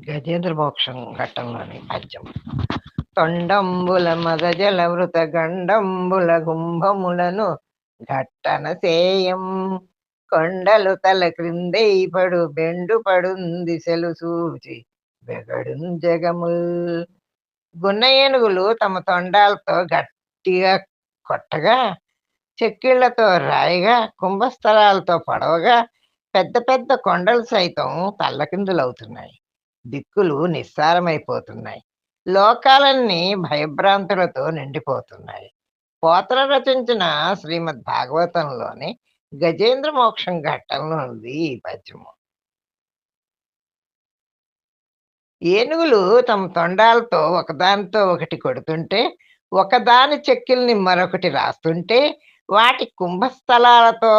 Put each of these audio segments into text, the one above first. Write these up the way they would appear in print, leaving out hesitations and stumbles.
గజేంద్ర మోక్షం ఘట్టంలోని పద్యం. తొండంబుల మదజల వృత గండంబుల గుంభములను ఘట్టన సేయం కొండలు తల క్రిందైపడు బెండు పడున్ దిశలు సూచి బెగడు జగముల్. గున్న ఏనుగులు తమ తొండాలతో గట్టిగా కొట్టగా, చెక్కిళ్లతో రాయిగా, కుంభస్థలాలతో పొడవగా పెద్ద పెద్ద కొండలు సైతం తల్లకిందులవుతున్నాయి. దిక్కులు నిస్సారమైపోతున్నాయి. లోకాలన్నీ భయభ్రాంతులతో నిండిపోతున్నాయి. పోతన రచించిన శ్రీమద్ భాగవతంలోని గజేంద్ర మోక్షం ఘట్టంలో ఉంది ఈ పద్యము. ఏనుగులు తమ తొండాలతో ఒకదానితో ఒకటి కొడుతుంటే, ఒకదాని చెక్కిల్ని మరొకటి రాస్తుంటే, వాటి కుంభస్థలాలతో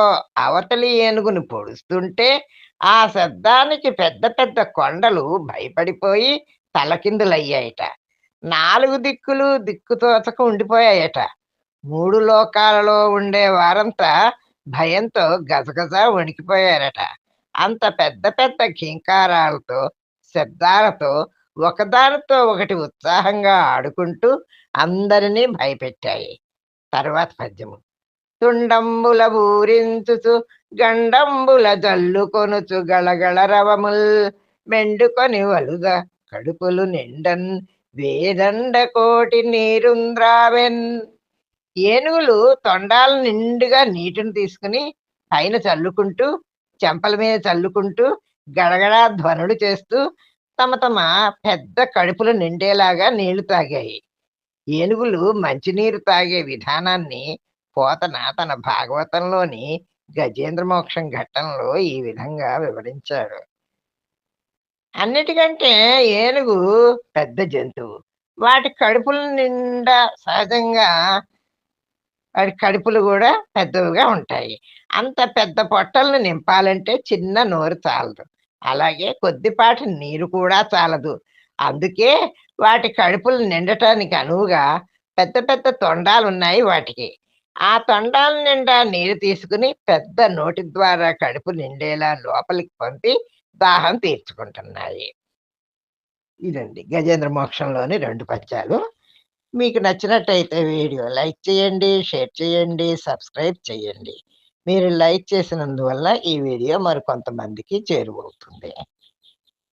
అవతలి ఏనుగుని పొడుస్తుంటే, ఆ శబ్దానికి పెద్ద పెద్ద కొండలు భయపడిపోయి తలకిందులయ్యాయట. 4 దిక్కులు దిక్కుతోచక ఉండిపోయాయట. 3 లోకాలలో ఉండే వారంతా భయంతో గజగజ వణికిపోయారట. అంత పెద్ద పెద్ద ఘీంకారాలతో, శబ్దాలతో ఒకదానితో ఒకటి ఉత్సాహంగా ఆడుకుంటూ అందరినీ భయపెట్టాయి. తర్వాత పద్యము. తుండంబుల బూరించుచు గండంబుల జల్లుకొనుచు గళగళ రవముల్ మెండుకొని వలుద కడుపులు నిండన్ వేదండ కోటి నీరుంద్రావెన్. ఏనుగులు తొండాల నిండుగా నీటిని తీసుకుని పైన చల్లుకుంటూ, చెంపల మీద చల్లుకుంటూ, గడగడా ధ్వనులు చేస్తూ తమ తమ పెద్ద కడుపులు నిండేలాగా నీళ్లు తాగాయి. ఏనుగులు మంచినీరు తాగే విధానాన్ని పోతన తన భాగవతంలోని గజేంద్ర మోక్షం ఘట్టంలో ఈ విధంగా వివరించాడు. అన్నిటికంటే ఏనుగు పెద్ద జంతువు. వాటి కడుపుల నిండా సహజంగా వాటి కడుపులు కూడా పెద్దవిగా ఉంటాయి. అంత పెద్ద పొట్టలను నింపాలంటే చిన్న నోరు చాలదు. అలాగే కొద్దిపాటి నీరు కూడా చాలదు. అందుకే వాటి కడుపులు నిండటానికి అనువుగా పెద్ద పెద్ద తొండాలున్నాయి వాటికి. ఆ తొండాల నిండా నీరు తీసుకుని పెద్ద నోటి ద్వారా కడుపు నిండేలా లోపలికి పంపి దాహం తీర్చుకుంటున్నాయి. ఇదండి గజేంద్ర మోక్షంలోని 2 పద్యాలు. మీకు నచ్చినట్టయితే వీడియో లైక్ చేయండి, షేర్ చేయండి, సబ్స్క్రైబ్ చేయండి. మీరు లైక్ చేసినందువల్ల ఈ వీడియో మరికొంతమందికి చేరువవుతుంది.